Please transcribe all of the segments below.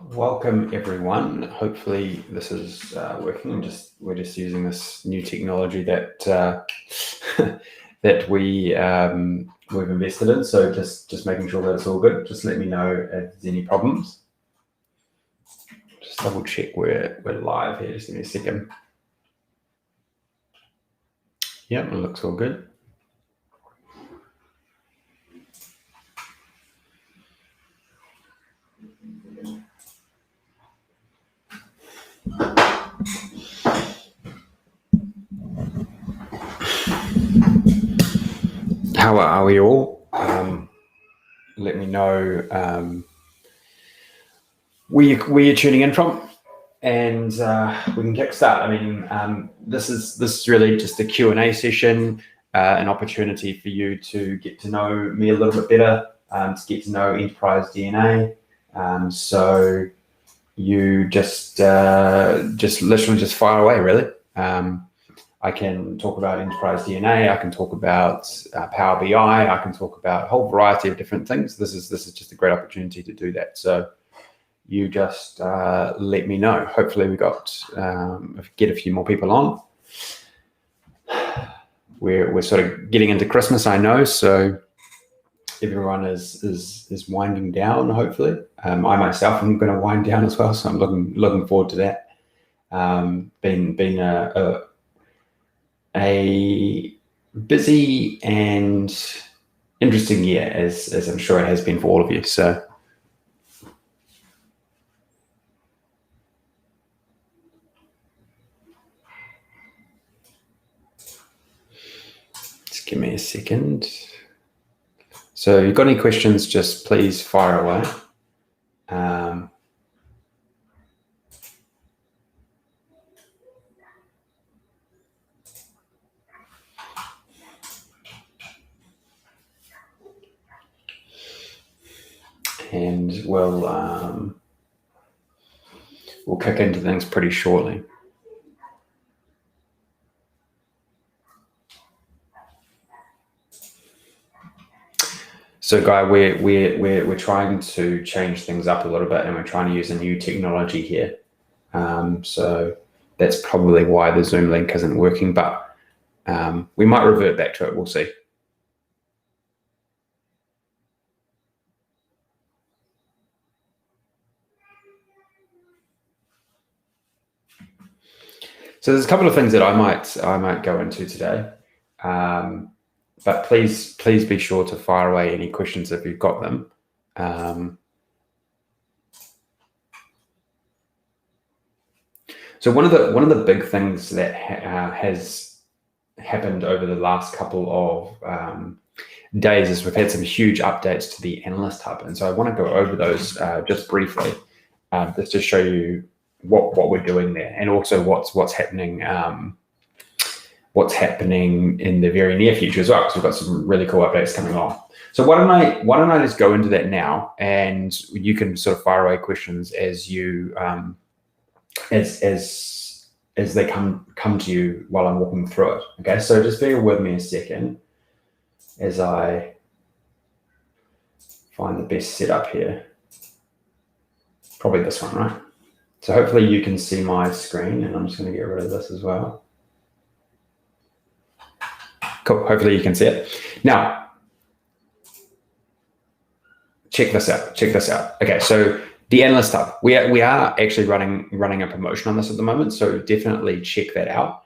Welcome everyone. Hopefully this is working. We're just using this new technology that that we've invested in. So just making sure that it's all good. Just let me know if there's any problems. Just double check we're live here. Just give me a second. Yep, it looks all good. How are we all? Let me know where you're tuning in from, and we can kickstart. I mean, this is really just a Q&A session, an opportunity for you to get to know me a little bit better, to get to know Enterprise DNA. So you just literally just fire away, really. I can talk about Enterprise DNA. I can talk about Power BI. I can talk about a whole variety of different things. This is just a great opportunity to do that. So you just let me know. Hopefully we get a few more people on. We're sort of getting into Christmas, I know. So everyone is winding down. Hopefully, I myself am going to wind down as well. So I'm looking forward to that. Been a busy and interesting year, as I'm sure it has been for all of you. So just give me a second. So if you've got any questions, just please fire away. And we'll kick into things pretty shortly. So, Guy, we're trying to change things up a little bit, and we're trying to use a new technology here. So that's probably why the Zoom link isn't working, but we might revert back to it. We'll see. So there's a couple of things that I might go into today, but please be sure to fire away any questions if you've got them. So one of the big things that has happened over the last couple of days is we've had some huge updates to the Analyst Hub, and so I want to go over those just briefly, just to show you what we're doing there, and also what's happening in the very near future as well, because we've got some really cool updates coming along. So why don't I just go into that now, and you can sort of fire away questions as you as they come to you while I'm walking through it. Okay, so just bear with me a second as I find the best setup here. Probably this one, right? So hopefully you can see my screen, and I'm just going to get rid of this as well. Cool. Hopefully you can see it. Now, check this out. Okay, so the Analyst Hub. We are actually running a promotion on this at the moment, so definitely check that out.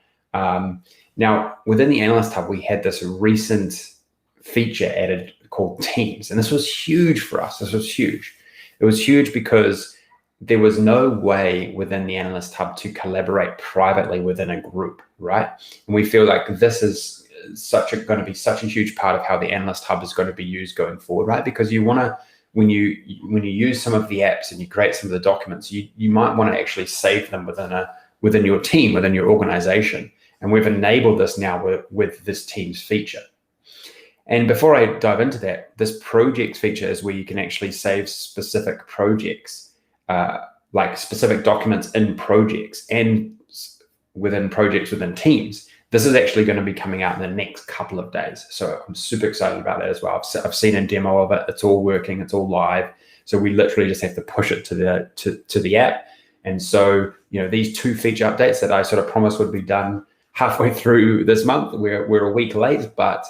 Now, within the Analyst Hub, we had this recent feature added called Teams, and this was huge for us. This was huge. It was huge because there was no way within the Analyst Hub to collaborate privately within a group, right? And we feel like this is going to be such a huge part of how the Analyst Hub is going to be used going forward, right? Because you want to, when you use some of the apps and you create some of the documents, you might want to actually save them within your team, within your organization. And we've enabled this now with this Teams feature. And before I dive into that, this projects feature is where you can actually save specific projects, like specific documents in projects and within projects within Teams. This is actually going to be coming out in the next couple of days. So I'm super excited about that as well. I've seen a demo of it. It's all working. It's all live. So we literally just have to push it to the app. And so, these 2 feature updates that I sort of promised would be done halfway through this month, we're a week late, but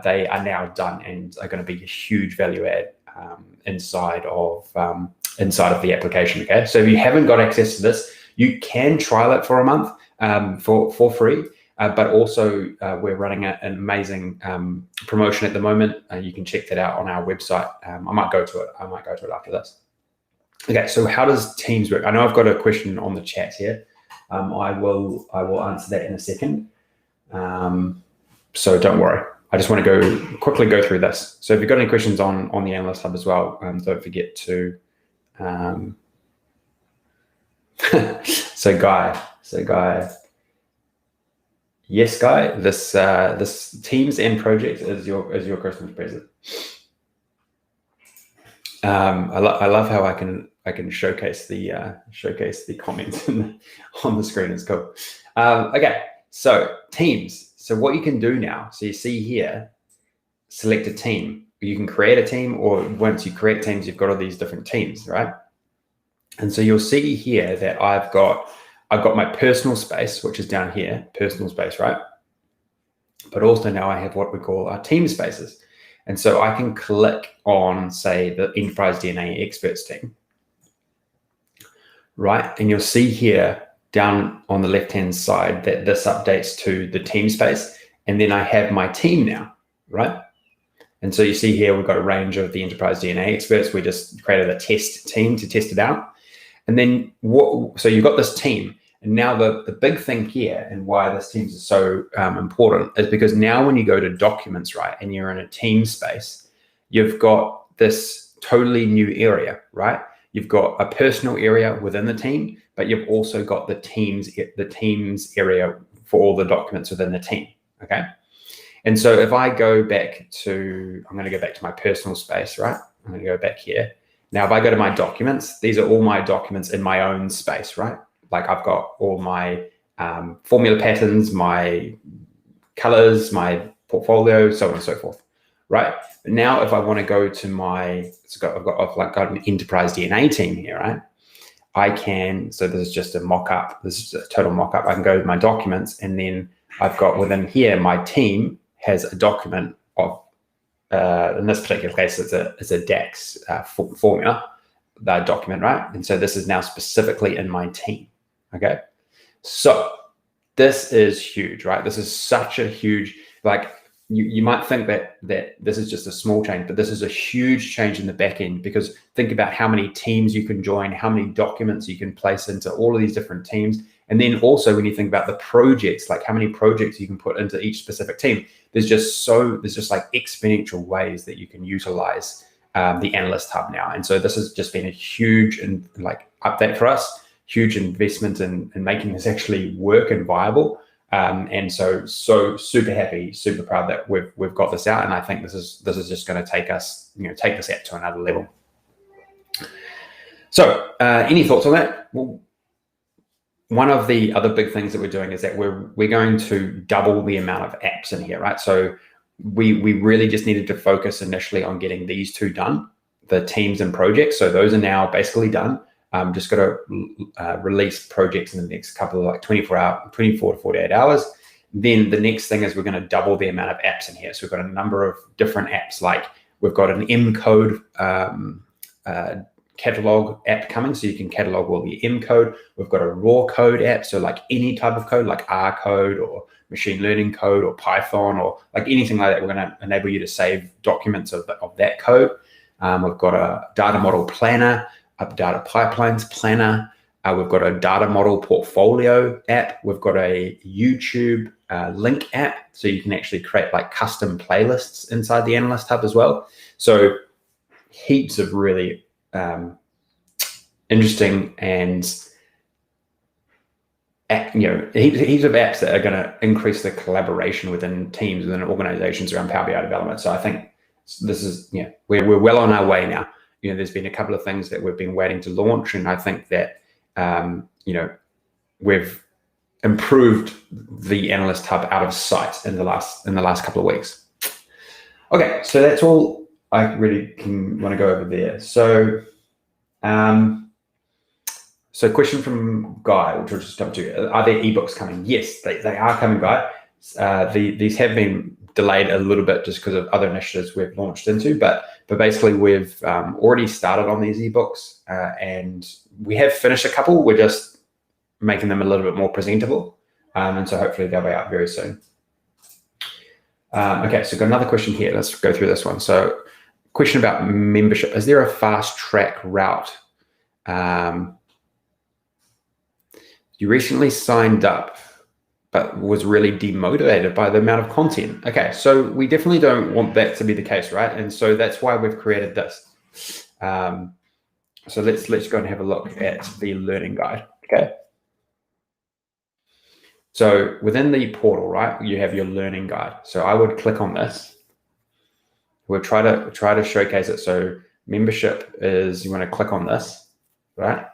they are now done and are going to be a huge value add inside of the application. Okay, so if you haven't got access to this, you can trial it for a month for free. But also, we're running an amazing promotion at the moment. You can check that out on our website. I might go to it after this. Okay, so how does Teams work? I know I've got a question on the chat here. I will answer that in a second. So don't worry. I just want to quickly go through this. So if you've got any questions on the Analyst Hub as well, don't forget to. So Guy. Yes, Guy. This Teams and project is your Christmas present. I love how I can showcase the comments on the screen. It's cool. Okay, so Teams. So what you can do now, so you see here, select a team. You can create a team, or once you create teams, you've got all these different teams, right? And so you'll see here that I've got my personal space, which is down here, personal space, right? But also now I have what we call our team spaces. And so I can click on, say, the Enterprise DNA Experts team, right? And you'll see here down on the left-hand side that this updates to the team space. And then I have my team now, right? And so you see here, we've got a range of the Enterprise DNA Experts. We just created a test team to test it out. And then so you've got this team. And now the big thing here, and why this team is so important, is because now when you go to documents, right, and you're in a team space, you've got this totally new area, right? You've got a personal area within the team, but you've also got the teams area for all the documents within the team, okay? And so if I go back to, I'm going to go back to my personal space, right? I'm going to go back here. Now, if I go to my documents, these are all my documents in my own space, right? Like I've got all my formula patterns, my colors, my portfolio, so on and so forth, right? But now if I want to go to I've got an Enterprise DNA team here, right? I can, so this is just a mock-up, this is a total mock-up. I can go to my documents, and then I've got within here, my team has a document of, in this particular case, it's a DAX formula document, right? And so this is now specifically in my team, okay? So this is huge, right? This is such a huge, like, you might think that this is just a small change, but this is a huge change in the back end, because think about how many teams you can join, how many documents you can place into all of these different teams. And then also when you think about the projects, like how many projects you can put into each specific team, there's just like exponential ways that you can utilize the Analyst Hub now. And so this has just been a huge and like update for us, huge investment in making this actually work and viable. And so super happy, super proud that we've got this out. And I think this is just going to take this app to another level. So any thoughts on that? Well, one of the other big things that we're doing is that we're going to double the amount of apps in here, right? So we really just needed to focus initially on getting these 2 done, the teams and projects. So those are now basically done. Just got to release projects in the next couple of like 24 to 48 hours. Then the next thing is we're going to double the amount of apps in here. So we've got a number of different apps, like we've got an M code catalog app coming, so you can catalog all your M code. We've got a raw code app, so like any type of code, like R code or machine learning code or Python or like anything like that. We're going to enable you to save documents of that code. We've got a data model planner, a data pipelines planner. We've got a data model portfolio app. We've got a YouTube link app, so you can actually create like custom playlists inside the Analyst Hub as well. So heaps of really interesting and heaps of apps that are going to increase the collaboration within teams, within organizations around Power BI development. So I think this is, we're well on our way now. There's been a couple of things that we've been waiting to launch, and I think that we've improved the Analyst Hub out of sight in the last couple of weeks. Okay, so that's all I really want to go over there. So, so question from Guy, which we'll just jump to. Are there ebooks coming? Yes, they are coming, Guy. These have been delayed a little bit just because of other initiatives we've launched into, but basically we've already started on these ebooks, and we have finished a couple. We're just making them a little bit more presentable, and so hopefully they'll be out very soon. Okay, so got another question here. Let's go through this one. So, question about membership. Is there a fast track route? You recently signed up, but was really demotivated by the amount of content. Okay, so we definitely don't want that to be the case, right? And so that's why we've created this. So let's go and have a look at the learning guide. Okay. So within the portal, right, you have your learning guide. So I would click on this. We'll try to showcase it. So membership is, you want to click on this, right?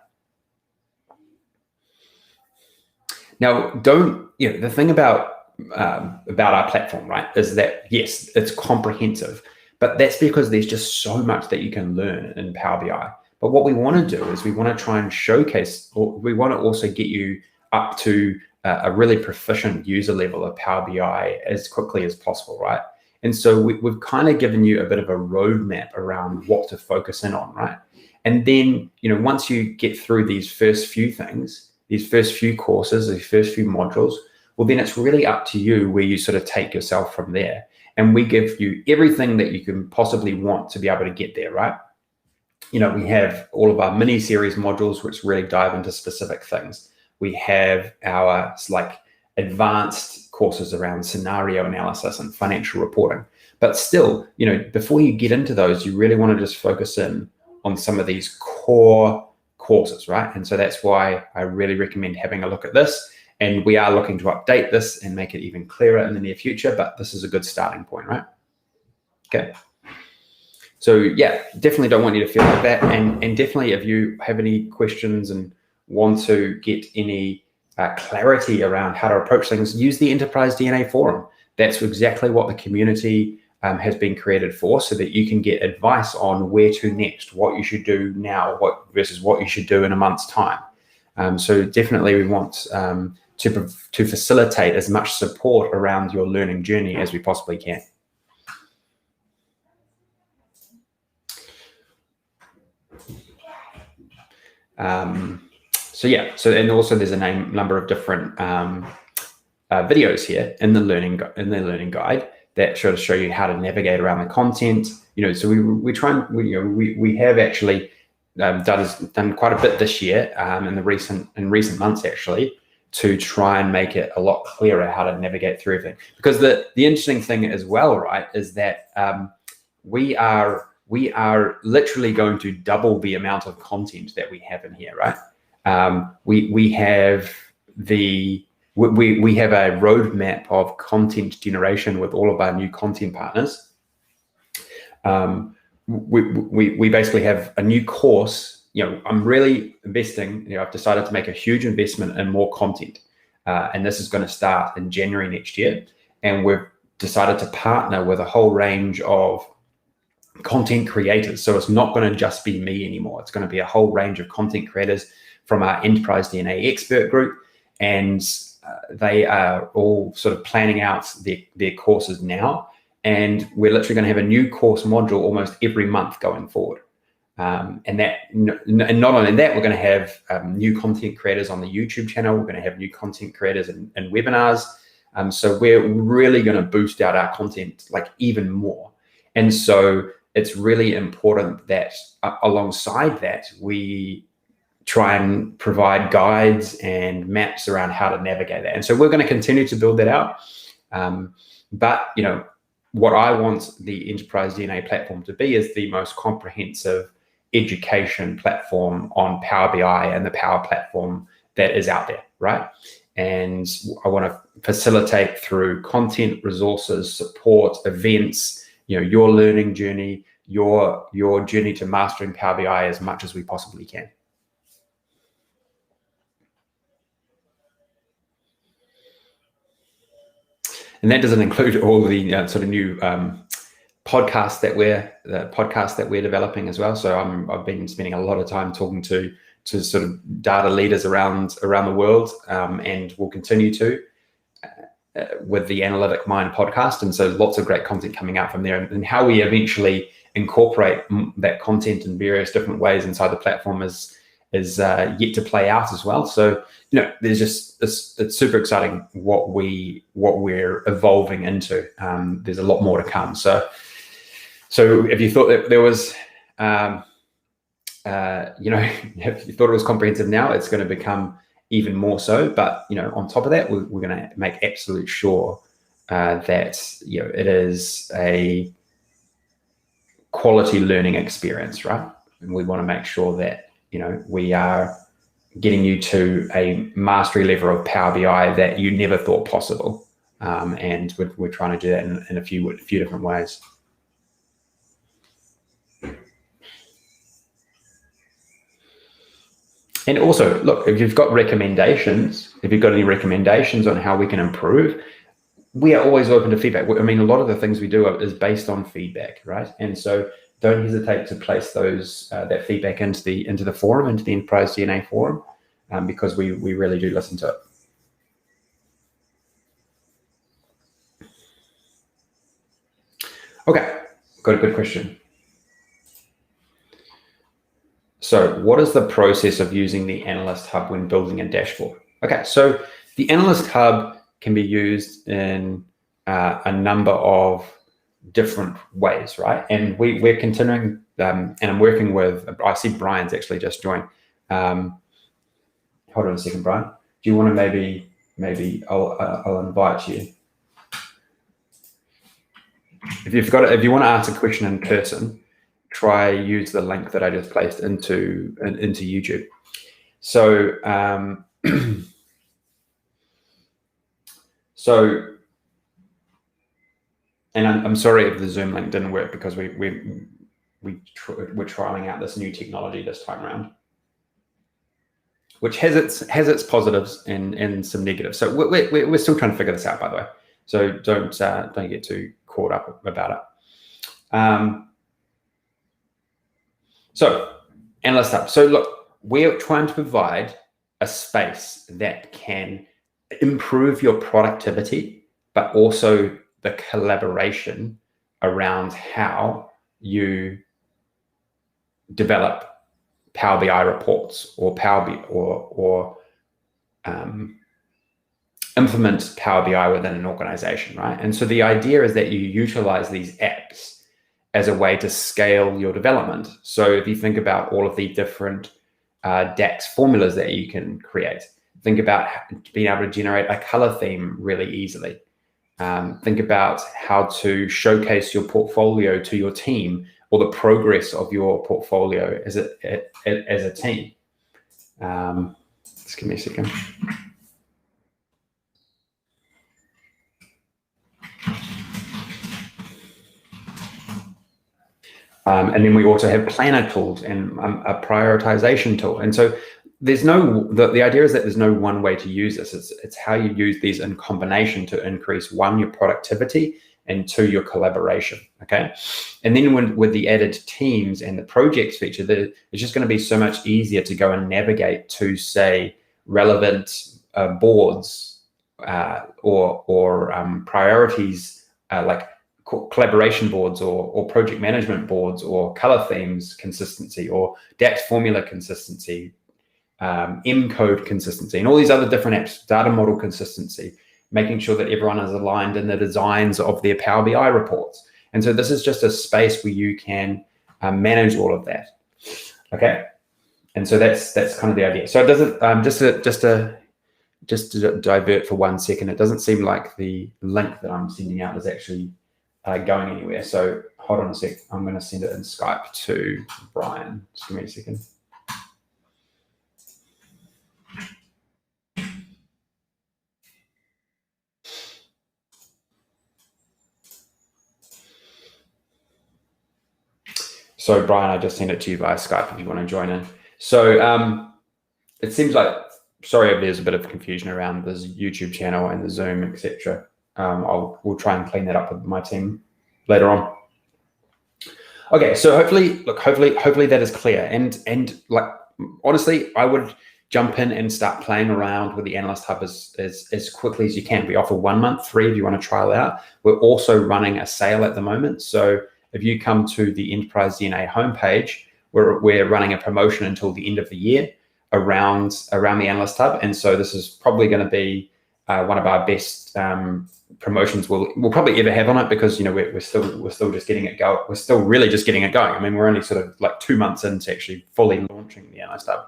Now, the thing about our platform, right, is that yes, it's comprehensive, but that's because there's just so much that you can learn in Power BI. But what we want to do is we want to try and showcase, or we want to also get you up to a really proficient user level of Power BI as quickly as possible, right? And so we've kind of given you a bit of a roadmap around what to focus in on, right? And then, once you get through these first few things, these first few courses, these first few modules, well, then it's really up to you where you sort of take yourself from there. And we give you everything that you can possibly want to be able to get there, right? We have all of our mini series modules, which really dive into specific things. We have our advanced courses around scenario analysis and financial reporting. But still, before you get into those, you really want to just focus in on some of these core courses, right? And so that's why I really recommend having a look at this. And we are looking to update this and make it even clearer in the near future, but this is a good starting point, right? Okay. So yeah, definitely don't want you to feel like that. And definitely if you have any questions and want to get any clarity around how to approach things, use the Enterprise DNA forum. That's exactly what the community has been created for, so that you can get advice on where to next, what you should do now, versus what you should do in a month's time. So definitely we want to facilitate as much support around your learning journey as we possibly can. And also there's a number of different videos here in the learning guide that sort of show you how to navigate around the content. So we have actually done quite a bit this year in recent months actually, to try and make it a lot clearer how to navigate through everything. Because the interesting thing as well, right, is that we are literally going to double the amount of content that we have in here, right? We have a roadmap of content generation with all of our new content partners. We basically have a new course. I'm really investing. I've decided to make a huge investment in more content, and this is going to start in January next year. And we've decided to partner with a whole range of content creators. So it's not going to just be me anymore. It's going to be a whole range of content creators from our Enterprise DNA expert group, and they are all sort of planning out their courses now. And we're literally going to have a new course module almost every month going forward. And not only that, we're going to have new content creators on the YouTube channel. We're going to have new content creators in webinars. So we're really going to boost out our content even more. And so it's really important that alongside that, we try and provide guides and maps around how to navigate that. And so we're going to continue to build that out. But what I want the Enterprise DNA platform to be is the most comprehensive education platform on Power BI and the Power Platform that is out there, right? And I want to facilitate through content, resources, support, events, your learning journey, your journey to mastering Power BI as much as we possibly can. And that doesn't include all the sort of new podcast that we're developing as well. So I've been spending a lot of time talking to sort of data leaders around the world, and will continue to with the Analytic Mind podcast. And so lots of great content coming out from there, and how we eventually incorporate that content in various different ways inside the platform is yet to play out as well. So there's just it's super exciting what we're evolving into. There's a lot more to come. So if you thought that there was if you thought it was comprehensive now, it's going to become even more so. But on top of that, we're going to make absolute sure that it is a quality learning experience, right? And we want to make sure that we are getting you to a mastery level of Power BI that you never thought possible, and we're trying to do that in a few different ways. And also, look, if you've got any recommendations on how we can improve, we are always open to feedback. I mean, a lot of the things we do is based on feedback, right? And so don't hesitate to place that feedback into the forum, into the Enterprise DNA forum, because we really do listen to it. Okay, got a good question. So what is the process of using the Analyst Hub when building a dashboard? Okay, so the Analyst Hub can be used in a number of different ways, right? And we're continuing, and I'm working with, I see Brian's actually just joined. Hold on a second, Brian. Do you want to maybe I'll invite you. If you want to ask a question in person, try use the link that I just placed into YouTube. So and I'm sorry if the Zoom link didn't work, because we're trialing out this new technology this time around, which has its positives and some negatives. So we're still trying to figure this out, by the way. So don't get too caught up about it. So Analyst Hub. So look, we're trying to provide a space that can improve your productivity, but also the collaboration around how you develop Power BI reports or implement Power BI within an organization, right? And so the idea is that you utilize these apps as a way to scale your development. So if you think about all of the different DAX formulas that you can create, think about being able to generate a color theme really easily. Think about how to showcase your portfolio to your team, or the progress of your portfolio as a team. Just give me a second. And then we also have planner tools and a prioritization tool. And so there's the idea is that there's no one way to use this. It's how you use these in combination to increase, one, your productivity, and two, your collaboration. Okay. And then with the added teams and the projects feature, it's just going to be so much easier to go and navigate to, say, relevant boards or priorities like collaboration boards or project management boards or color themes consistency or DAX formula consistency, M-code consistency, and all these other different apps, data model consistency, making sure that everyone is aligned in the designs of their Power BI reports. And so this is just a space where you can manage all of that. Okay. And so that's kind of the idea. So it doesn't, just to divert for 1 second, it doesn't seem like the link that I'm sending out is actually going anywhere. So hold on a sec. I'm going to send it in Skype to Brian. Just give me a second. So Brian, I just sent it to you via Skype if you want to join in. So it seems like, sorry if there's a bit of confusion around this YouTube channel and the Zoom, etc. We'll try and clean that up with my team later on. Okay, so hopefully that is clear. And like honestly, I would jump in and start playing around with the Analyst Hub as quickly as you can. We offer 1 month free if you want to trial out. We're also running a sale at the moment. So if you come to the Enterprise DNA homepage, we're running a promotion until the end of the year around the Analyst Hub. And so this is probably going to be one of our best promotions we'll probably ever have on it, because we're still just getting it going. We're still really just getting it going. I mean, we're only sort of like 2 months into actually fully launching the Analyst Hub.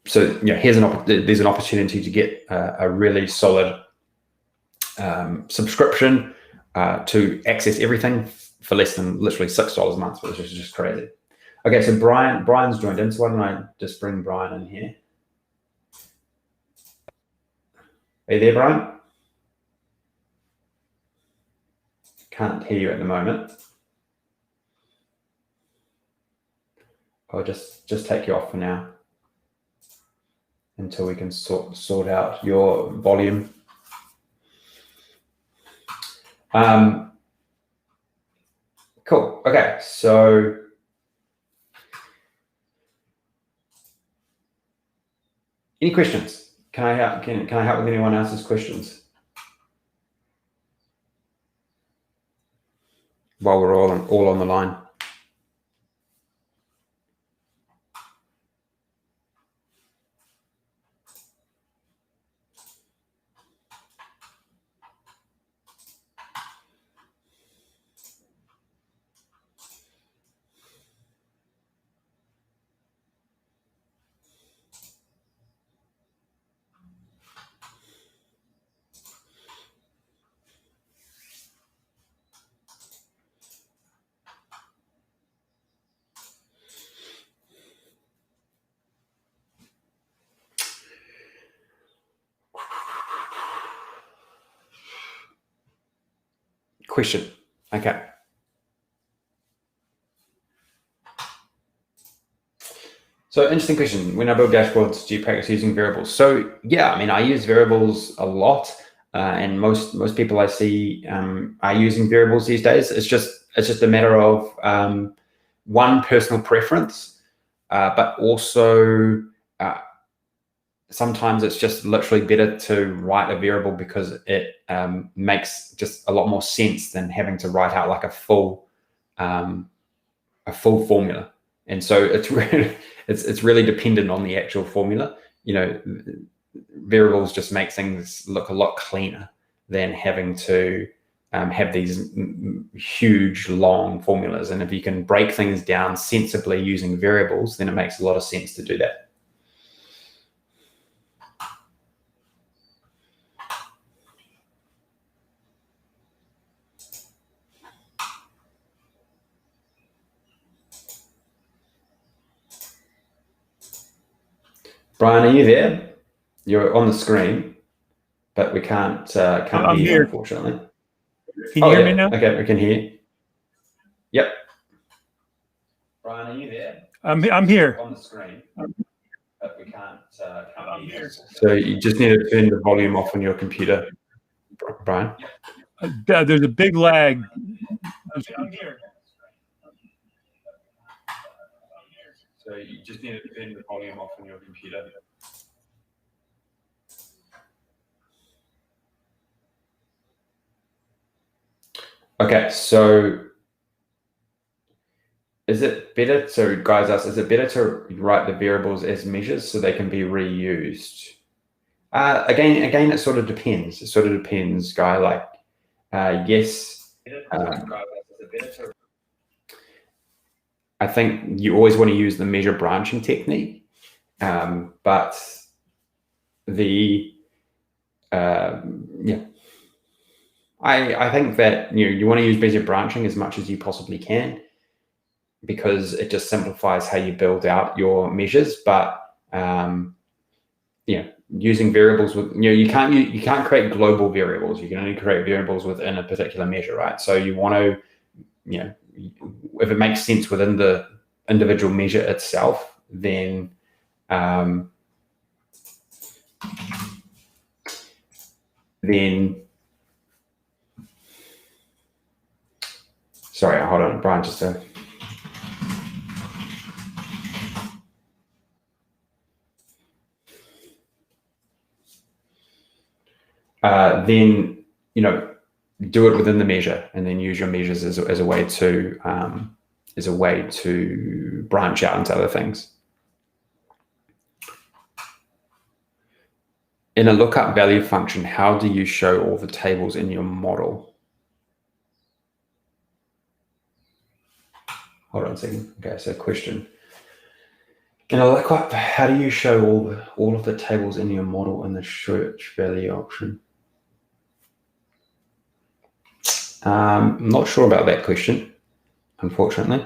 Here's there's an opportunity to get a really solid subscription to access everything for less than literally $6 a month, which is just crazy. Okay, so Brian's joined in, so why don't I just bring Brian in here? Are you there, Brian? Can't hear you at the moment. I'll just take you off for now until we can sort out your volume. Cool. Okay, so any questions? Can I help with anyone else's questions while we're all on the line? Question. Okay. So interesting question. When I build dashboards, do you practice using variables? So yeah, I mean, I use variables a lot, and most people I see are using variables these days. It's just a matter of one, personal preference, but also sometimes it's just literally better to write a variable because it makes just a lot more sense than having to write out like a full formula. And so it's really dependent on the actual formula. Variables just make things look a lot cleaner than having to have these huge long formulas. And if you can break things down sensibly using variables, then it makes a lot of sense to do that. Brian, are you there? You're on the screen, but we can't hear you, unfortunately. Can you hear me now? Okay, we can hear you. Yep. Brian, are you there? I'm here. On the screen, but we can't hear you. So you just need to turn the volume off on your computer, Brian. There's a big lag. I'm here. So you just need to turn the volume off on your computer. Okay, so is it better, so guys ask, is it better to write the variables as measures so they can be reused? Again, it sort of depends. It sort of depends, Guy. Like, yes. I think you always want to use the measure branching technique, but the I think that you want to use measure branching as much as you possibly can, because it just simplifies how you build out your measures. But using variables with you can't create global variables. You can only create variables within a particular measure, right? So you want to if it makes sense within the individual measure itself, then Sorry, hold on, Brian, just to... then, do it within the measure, and then use your measures as a way to branch out into other things. In a lookup value function, how do you show all the tables in your model? Hold on a second. Okay, so question. In a lookup, how do you show all of the tables in your model in the search value option? I'm not sure about that question, unfortunately.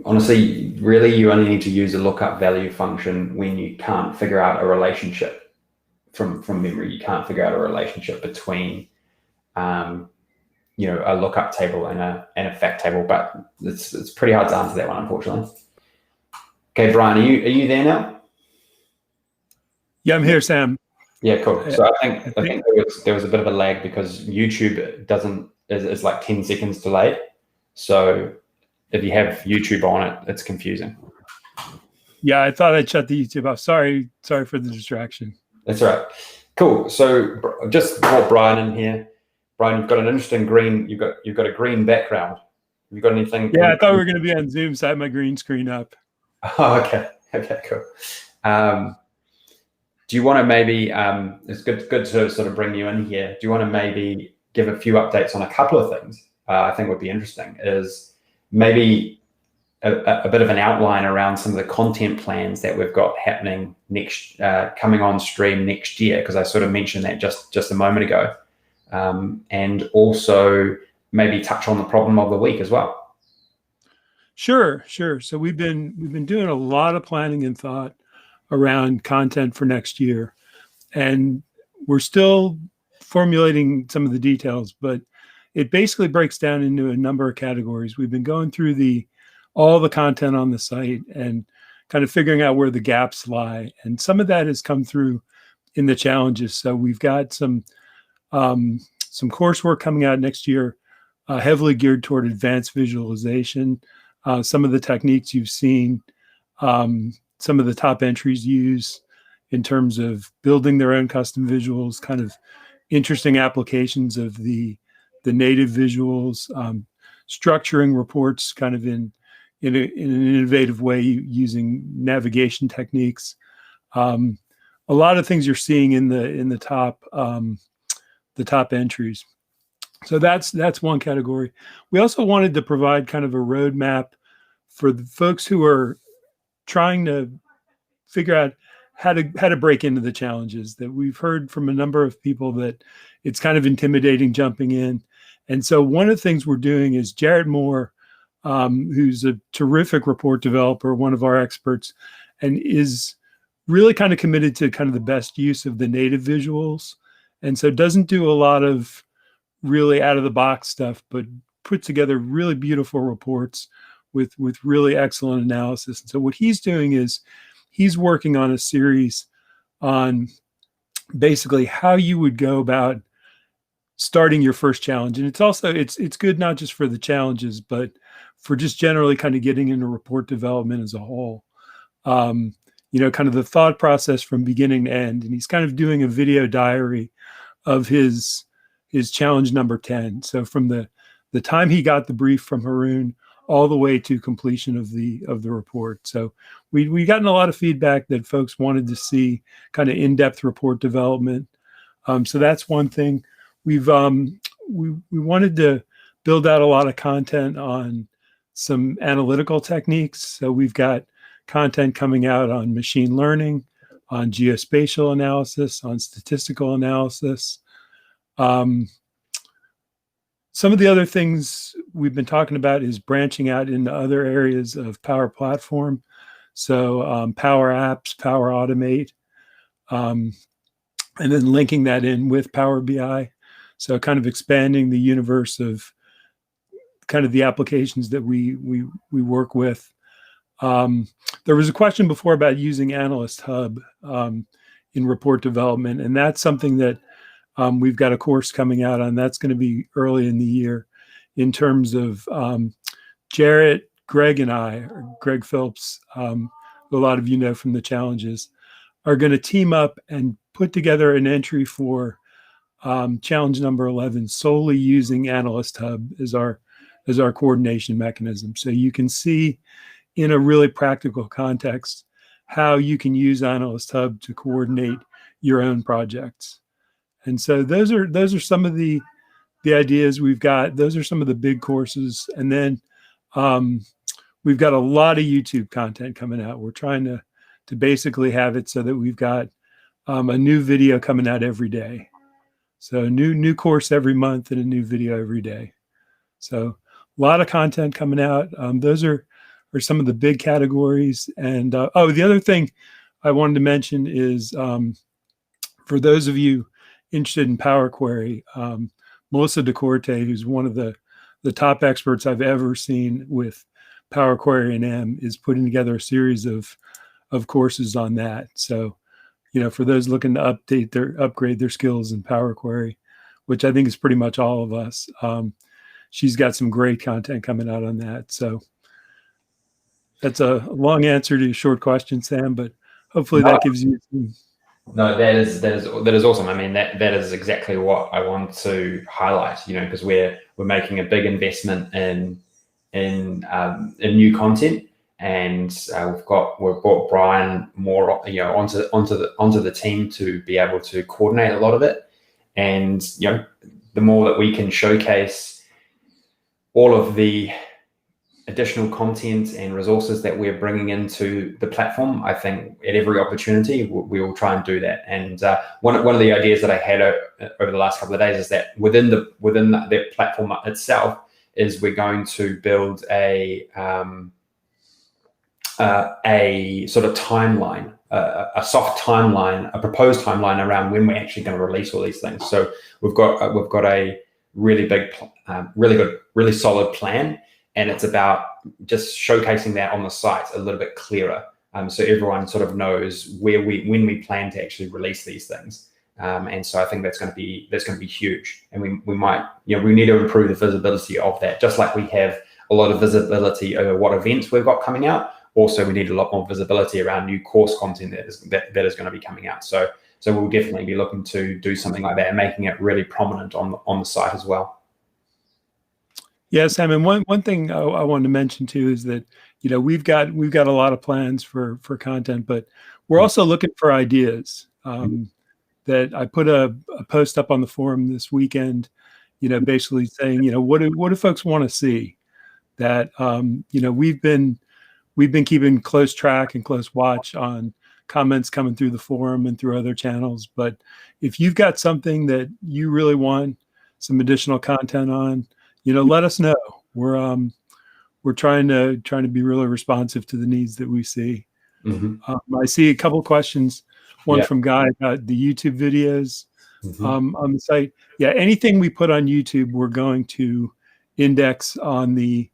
Honestly, really, you only need to use a lookup value function when you can't figure out a relationship from memory. You can't figure out a relationship between, a lookup table and a fact table. But it's pretty hard to answer that one, unfortunately. Okay, Brian, are you there now? Yeah, I'm here, Sam. Yeah, cool. So I think there was a bit of a lag because YouTube is like 10 seconds delayed. So if you have YouTube on it, it's confusing. Yeah, I thought I'd shut the YouTube off. Sorry for the distraction. That's all right. Cool. So just brought Brian in here. Brian, you've got an interesting green. You've got a green background. Have you got anything? Yeah, I thought we were going to be on Zoom, so I had my green screen up. Oh, okay. Okay, cool. Do you want to maybe? It's good to sort of bring you in here. Do you want to maybe give a few updates on a couple of things? I think would be interesting is maybe a bit of an outline around some of the content plans that we've got happening next, coming on stream next year, because I sort of mentioned that just a moment ago, and also maybe touch on the problem of the week as well. Sure. So we've been doing a lot of planning and thought around content for next year, and we're still formulating some of the details, but it basically breaks down into a number of categories. We've been going through all the content on the site and kind of figuring out where the gaps lie. And some of that has come through in the challenges. So we've got some coursework coming out next year, heavily geared toward advanced visualization. Some of the techniques you've seen, some of the top entries use in terms of building their own custom visuals, kind of interesting applications of the native visuals, structuring reports kind of in an innovative way using navigation techniques. A lot of things you're seeing in the top entries. So that's one category. We also wanted to provide kind of a roadmap for the folks who are trying to figure out how to break into the challenges. That we've heard from a number of people that it's kind of intimidating jumping in. And so one of the things we're doing is Jared Moore, who's a terrific report developer, one of our experts, and is really kind of committed to kind of the best use of the native visuals. And so doesn't do a lot of really out of the box stuff, but puts together really beautiful reports with really excellent analysis. And so what he's doing is he's working on a series on basically how you would go about starting your first challenge. And it's good not just for the challenges, but for just generally kind of getting into report development as a whole. Kind of the thought process from beginning to end. And he's kind of doing a video diary of his challenge number 10. So from the time he got the brief from Haroon all the way to completion of the report. So we gotten a lot of feedback that folks wanted to see kind of in-depth report development. So that's one thing. We wanted to build out a lot of content on some analytical techniques. So we've got content coming out on machine learning, on geospatial analysis, on statistical analysis. Some of the other things we've been talking about is branching out into other areas of Power Platform. So Power Apps, Power Automate, and then linking that in with Power BI. So kind of expanding the universe of kind of the applications that we work with. There was a question before about using Analyst Hub in report development, and that's something that We've got a course coming out on that's going to be early in the year in terms of Jarrett, Greg, and I, Greg Phillips, who a lot of you know from the challenges, are going to team up and put together an entry for challenge number 11 solely using Analyst Hub as our coordination mechanism. So you can see in a really practical context how you can use Analyst Hub to coordinate your own projects. And so those are some of the ideas we've got. Those are some of the big courses. And then we've got a lot of YouTube content coming out. We're trying to basically have it so that we've got a new video coming out every day. So new course every month and a new video every day. So a lot of content coming out. Those are some of the big categories. And the other thing I wanted to mention is for those of you interested in Power Query, Melissa DeCorte, who's one of the top experts I've ever seen with Power Query and M, is putting together a series of courses on that. So, for those looking to upgrade their skills in Power Query, which I think is pretty much all of us, she's got some great content coming out on that. So that's a long answer to a short question, Sam, but hopefully that gives you some. No, that is awesome. I mean, that is exactly what I want to highlight. Because we're making a big investment in new content, and we've brought Brian more onto the team to be able to coordinate a lot of it. And the more that we can showcase all of the additional content and resources that we're bringing into the platform, I think at every opportunity we will try and do that. And one of the ideas that I had over the last couple of days is that within the platform itself is we're going to build a sort of timeline, a soft timeline, a proposed timeline around when we're actually going to release all these things. So we've got a really big, really good, really solid plan. And it's about just showcasing that on the site a little bit clearer, so everyone sort of knows when we plan to actually release these things. And so I think that's going to be huge. And we might, we need to improve the visibility of that, just like we have a lot of visibility over what events we've got coming out. Also, we need a lot more visibility around new course content that is going to be coming out. So we'll definitely be looking to do something like that and making it really prominent on the site as well. Yeah, Sam, and one thing I wanted to mention too is that we've got a lot of plans for content, but we're also looking for ideas. That I put a post up on the forum this weekend, basically saying, what do folks want to see? That we've been keeping close track and close watch on comments coming through the forum and through other channels. But if you've got something that you really want some additional content on, let us know. We're trying to be really responsive to the needs that we see. Mm-hmm. I see a couple of questions. One from Guy about the YouTube videos on the site. Yeah, anything we put on YouTube, we're going to index on the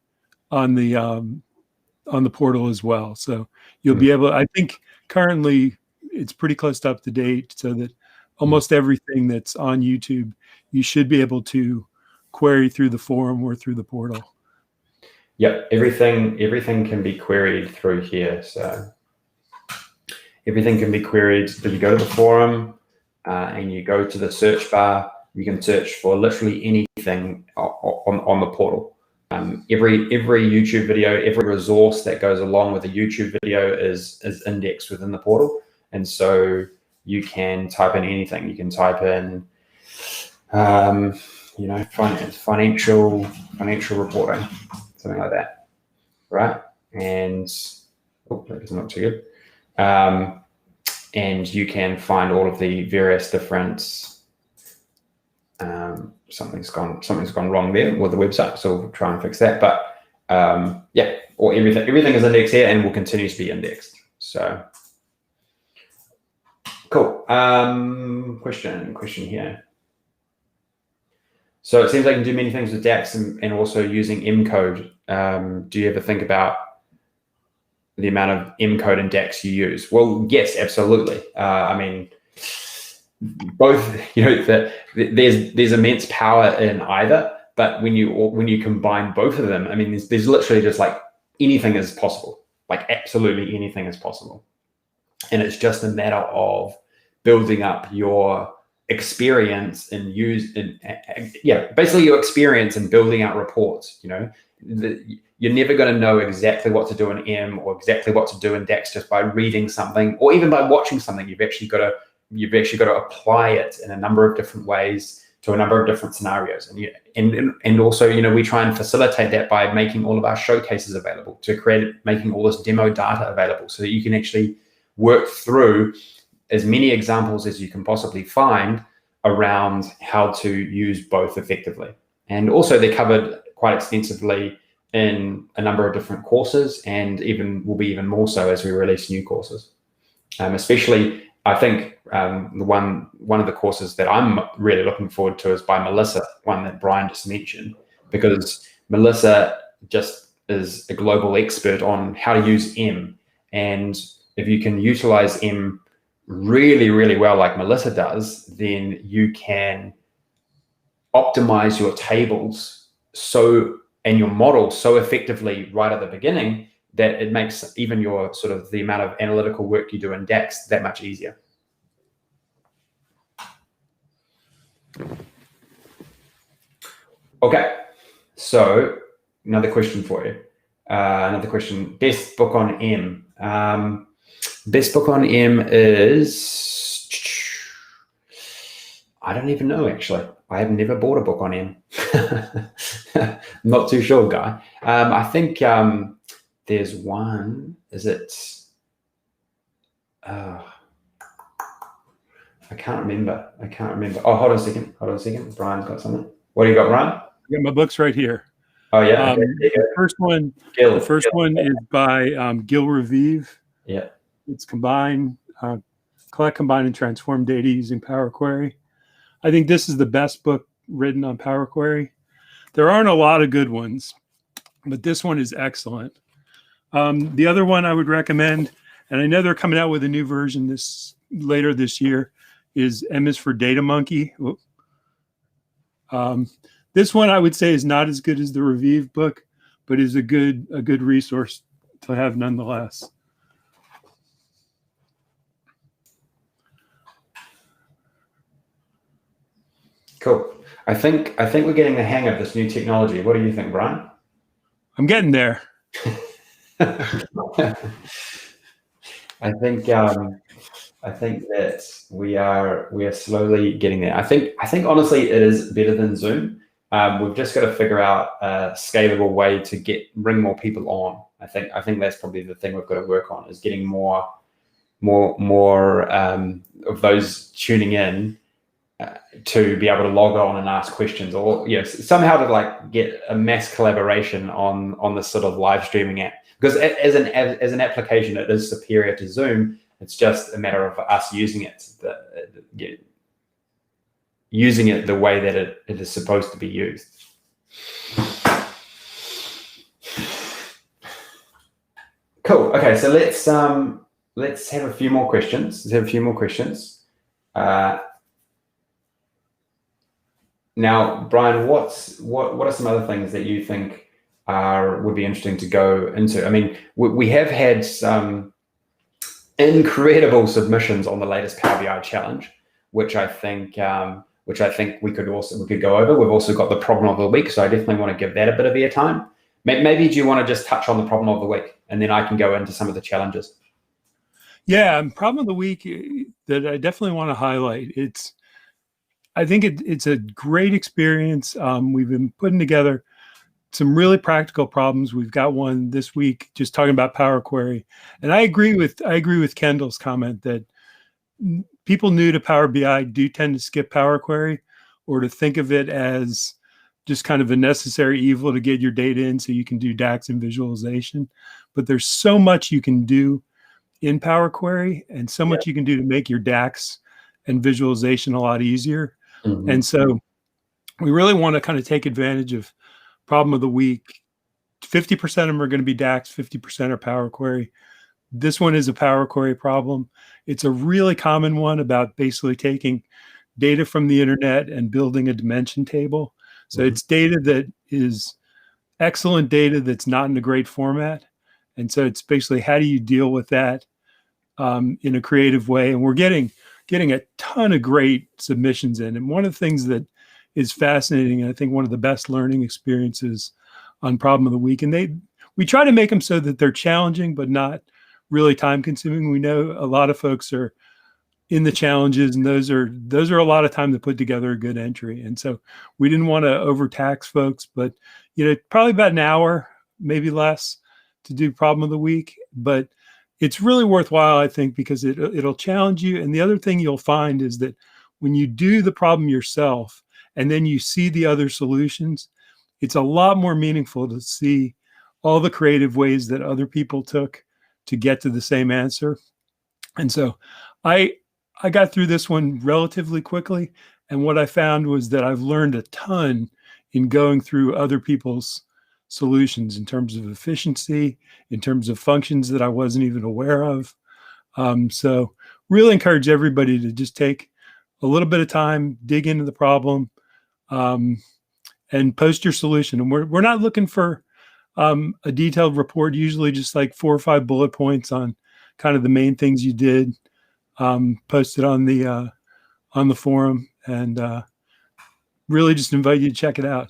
portal as well. So you'll be able. I think currently it's pretty close to up to date, so that almost everything that's on YouTube, you should be able to query through the forum or through the portal. Yep, everything can be queried through here. So everything can be queried. If you go to the forum and you go to the search bar, you can search for literally anything on the portal. Every YouTube video, every resource that goes along with a YouTube video is indexed within the portal, and so you can type in anything. You can type in financial reporting, something like that, right? And that's not too good. And you can find all of the various different. Something's gone wrong there with the website, so we'll try and fix that. But or everything is indexed here and will continue to be indexed. So cool. Question here. So it seems like you can do many things with DAX and also using M code. Do you ever think about the amount of M code and DAX you use? Well, yes, absolutely. I mean, both, there's immense power in either, but when you combine both of them, I mean, there's literally just like anything is possible, like absolutely anything is possible. And it's just a matter of building up your experience and basically your experience in building out reports. You're never going to know exactly what to do in M or exactly what to do in DAX just by reading something or even by watching something. You've actually got to apply it in a number of different ways to a number of different scenarios. And also, we try and facilitate that by making all of our showcases available, making all this demo data available so that you can actually work through as many examples as you can possibly find around how to use both effectively. And also they're covered quite extensively in a number of different courses, and will be even more so as we release new courses. Especially, I think one of the courses that I'm really looking forward to is by Melissa, one that Brian just mentioned, because Melissa just is a global expert on how to use M. And if you can utilize M really, really well, like Melissa does, then you can optimize your tables and your model so effectively right at the beginning that it makes even your sort of the amount of analytical work you do in DAX that much easier. Okay, so another question for you. Another question, best book on M. Best book on M is, I don't even know, actually. I have never bought a book on M. I'm not too sure, Guy. I think there's one, is it? I can't remember. Oh, hold on a second. Brian's got something. What do you got, Brian? I got my books right here. Oh, yeah. Okay, the first one is by Gil Raviv. Yeah. It's collect, combine, and transform data using Power Query. I think this is the best book written on Power Query. There aren't a lot of good ones, but this one is excellent. The other one I would recommend, and I know they're coming out with a new version later this year, is M is for Data Monkey. This one I would say is not as good as the Raviv book, but is a good resource to have nonetheless. Cool. I think we're getting the hang of this new technology. What do you think, Brian? I'm getting there. I think that we are slowly getting there. I think honestly it is better than Zoom. We've just got to figure out a scalable way to bring more people on. I think that's probably the thing we've got to work on, is getting more of those tuning in to be able to log on and ask questions, or somehow to like get a mass collaboration on this sort of live streaming app. Because as an application, it is superior to Zoom. It's just a matter of us using it the way that it is supposed to be used. Cool. Okay, so let's have a few more questions. Now, Brian, what are some other things that you think would be interesting to go into? I mean, we have had some incredible submissions on the latest Power BI challenge, which I think we could go over. We've also got the problem of the week, so I definitely want to give that a bit of airtime. Maybe do you want to just touch on the problem of the week, and then I can go into some of the challenges? Yeah, problem of the week that I definitely want to highlight. I think it's a great experience. We've been putting together some really practical problems. We've got one this week just talking about Power Query, and I agree with Kendall's comment that people new to Power BI do tend to skip Power Query, or to think of it as just kind of a necessary evil to get your data in so you can do DAX and visualization. But there's so much you can do in Power Query, and so much you can do to make your DAX and visualization a lot easier. Mm-hmm. And so we really want to kind of take advantage of problem of the week. 50% of them are going to be DAX, 50% are Power Query. This one is a power query problem. It's a really common one about basically taking data from the internet and building a dimension table. So it's data that is excellent data that's not in a great format. And so it's basically, how do you deal with that in a creative way? And we're getting a ton of great submissions in. And one of the things that is fascinating, and I think one of the best learning experiences on Problem of the Week, and we try to make them so that they're challenging, but not really time consuming. We know a lot of folks are in the challenges, and those are a lot of time to put together a good entry. And so we didn't want to overtax folks, but probably about an hour, maybe less, to do Problem of the Week. But it's really worthwhile, I think, because it'll challenge you. And the other thing you'll find is that when you do the problem yourself and then you see the other solutions, it's a lot more meaningful to see all the creative ways that other people took to get to the same answer. And so I got through this one relatively quickly. And what I found was that I've learned a ton in going through other people's solutions in terms of efficiency, in terms of functions that I wasn't even aware of. So really encourage everybody to just take a little bit of time, dig into the problem, and post your solution. And we're not looking for a detailed report, usually just like 4 or 5 bullet points on kind of the main things you did. Posted on the forum, and really just invite you to check it out.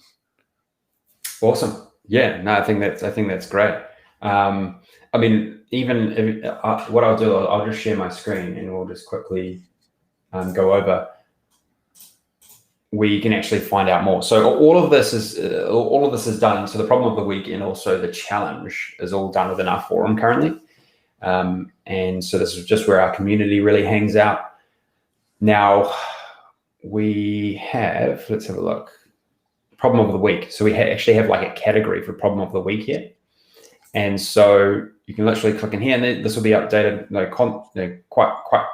Awesome. Yeah, no, I think that's great. I mean, even if, what I'll do, I'll just share my screen and we'll just quickly go over. We can actually find out more. So all of this is done. So the Problem of the Week and also the challenge is all done within our forum currently. And so this is just where our community really hangs out. Now we have, let's have a look, Problem of the Week. So we actually have like a category for Problem of the Week here. And so you can literally click in here, and then this will be updated quite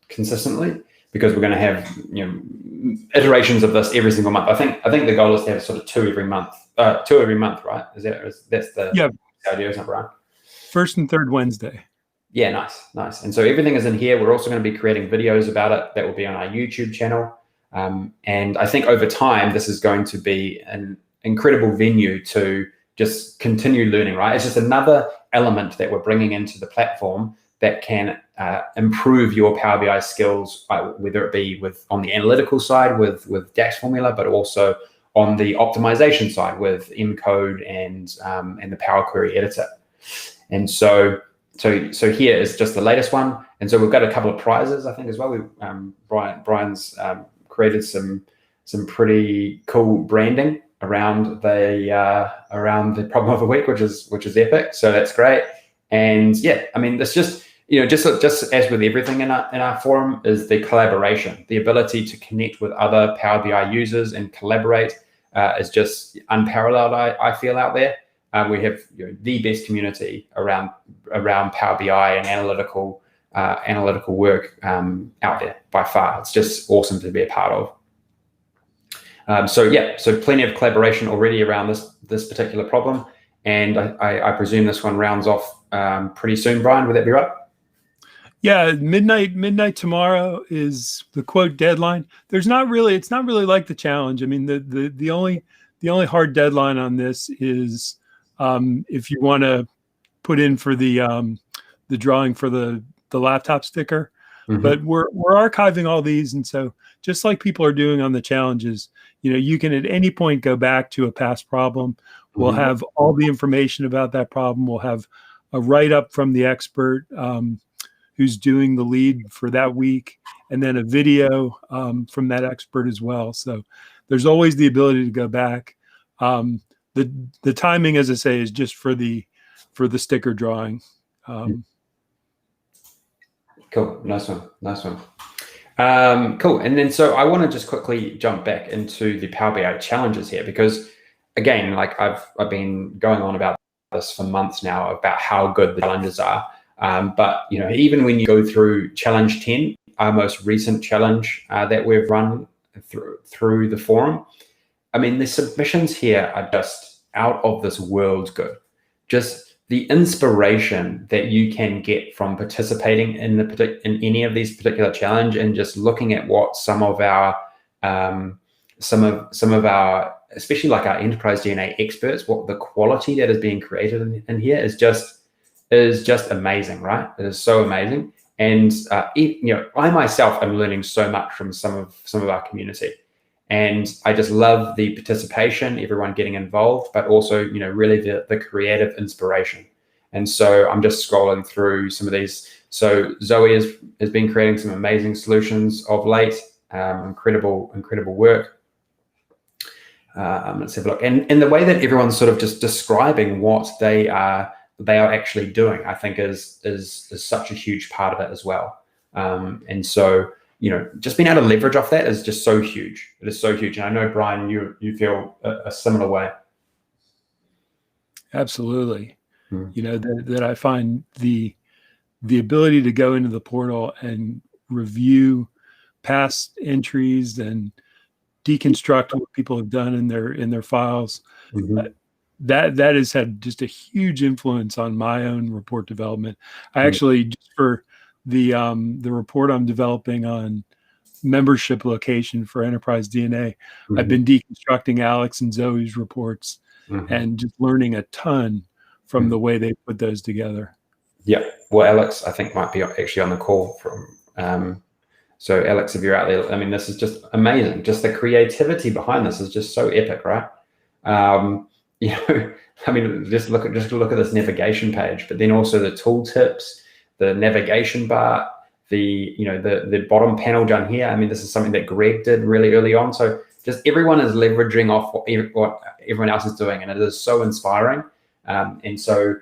consistently, because we're going to have iterations of this every single month. I think the goal is to have sort of two every month, right? That's the idea, isn't it, Brian? First and third Wednesday. Yeah, nice. And so everything is in here. We're also going to be creating videos about it that will be on our YouTube channel. And I think over time, this is going to be an incredible venue to just continue learning, right? It's just another element that we're bringing into the platform that can improve your Power BI skills, whether it be on the analytical side with DAX formula, but also on the optimization side with Mcode and the Power Query editor. And so here is just the latest one. And so we've got a couple of prizes, I think, as well. Brian's created some pretty cool branding around the Problem of the Week, which is epic. So that's great. And yeah, I mean, it's just just as with everything in our forum, is the collaboration, the ability to connect with other Power BI users and collaborate is just unparalleled. I feel out there. We have the best community around Power BI and analytical work out there by far. It's just awesome to be a part of. So plenty of collaboration already around this particular problem, and I presume this one rounds off pretty soon. Brian, would that be right? Yeah, midnight tomorrow is the quote deadline. It's not really like the challenge. I mean, the only hard deadline on this is if you want to put in for the drawing for the laptop sticker. Mm-hmm. But we're archiving all these, and so just like people are doing on the challenges, you can at any point go back to a past problem. We'll mm-hmm. have all the information about that problem. We'll have a write-up from the expert who's doing the lead for that week, and then a video from that expert as well. So there's always the ability to go back. The timing, as I say, is just for the sticker drawing. Cool, nice one. Cool, and then so I want to just quickly jump back into the Power BI challenges here, because again, like I've been going on about this for months now about how good the challenges are. But even when you go through challenge 10, our most recent challenge that we've run through the forum, I mean, the submissions here are just out of this world good. Just the inspiration that you can get from participating in any of these particular challenge, and just looking at what some of our especially like our enterprise DNA experts, what the quality that is being created in here is just amazing, right? It is so amazing. And I myself am learning so much from some of our community, and I just love the participation, everyone getting involved, but also really the creative inspiration. And so I'm just scrolling through some of these. So Zoe has been creating some amazing solutions of late. Incredible work. Let's have a look. And the way that everyone's sort of just describing what they are actually doing, I think is such a huge part of it as well. And so, just being able to leverage off that is just so huge. It is so huge. And I know, Brian, you feel a similar way. Absolutely. That I find the ability to go into the portal and review past entries and deconstruct what people have done in their files. Mm-hmm. That has had just a huge influence on my own report development. I actually, just for the report I'm developing on membership location for Enterprise DNA, I've been deconstructing Alex and Zoe's reports and just learning a ton from the way they put those together. Yeah. Well, Alex, I think might be actually on the call from. So Alex, if you're out there, I mean, this is just amazing. Just the creativity behind this is just so epic, right? I mean, just look at this navigation page, but then also the tooltips, the navigation bar, the bottom panel down here. I mean, this is something that Greg did really early on. So just everyone is leveraging off what everyone else is doing, and it is so inspiring. And so,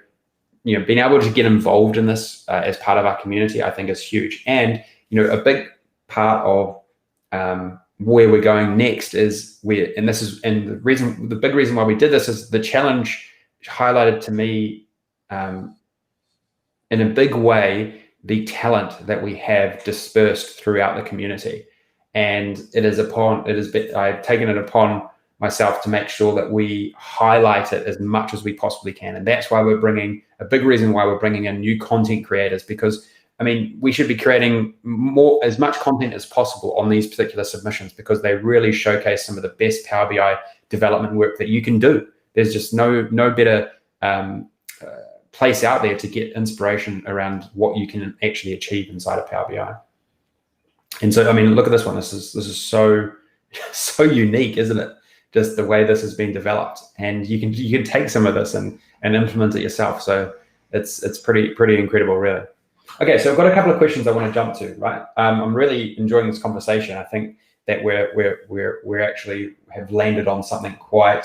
being able to get involved in this as part of our community, I think is huge. And a big part of where we're going next is the big reason why we did this is the challenge highlighted to me in a big way the talent that we have dispersed throughout the community. And I've taken it upon myself to make sure that we highlight it as much as we possibly can. And that's why a big reason why we're bringing in new content creators, because I mean, we should be creating as much content as possible on these particular submissions, because they really showcase some of the best Power BI development work that you can do. There's just no better place out there to get inspiration around what you can actually achieve inside of Power BI. And so, I mean, look at this one. This is so unique, isn't it? Just the way this has been developed, and you can take some of this and implement it yourself. So it's pretty incredible, really. Okay, so I've got a couple of questions I want to jump to. Right, I'm really enjoying this conversation. I think that we're actually have landed on something quite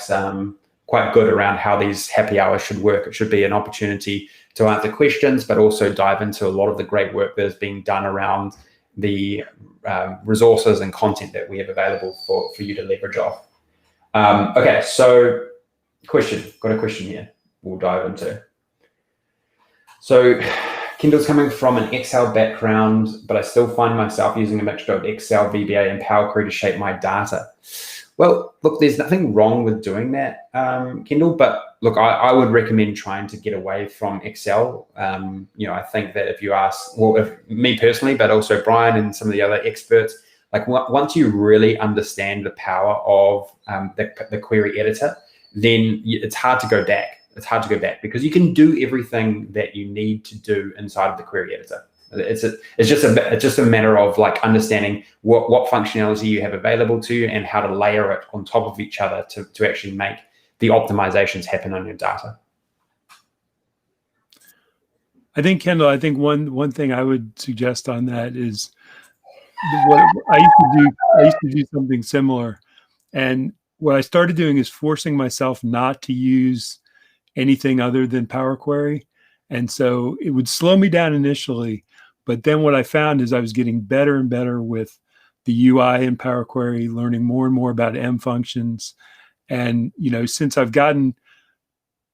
good around how these happy hours should work. It should be an opportunity to answer questions, but also dive into a lot of the great work that is being done around the resources and content that we have available for you to leverage off. Okay, so got a question here we'll dive into. So Kendall's coming from an Excel background, but I still find myself using a mixture of Excel, VBA, and Power Query to shape my data. Well, look, there's nothing wrong with doing that, Kendall, but look, I would recommend trying to get away from Excel. I think that if you ask, if me personally, but also Brian and some of the other experts, like once you really understand the power of the query editor, then it's hard to go back. It's hard to go back because you can do everything that you need to do inside of the query editor. It's just a matter of like understanding what functionality you have available to you and how to layer it on top of each other to actually make the optimizations happen on your data. I think, Kendall, one thing I would suggest on that is what I used to do something similar. And what I started doing is forcing myself not to use anything other than Power Query. And so it would slow me down initially. But then what I found is I was getting better and better with the UI in Power Query, learning more and more about M functions. And, since I've gotten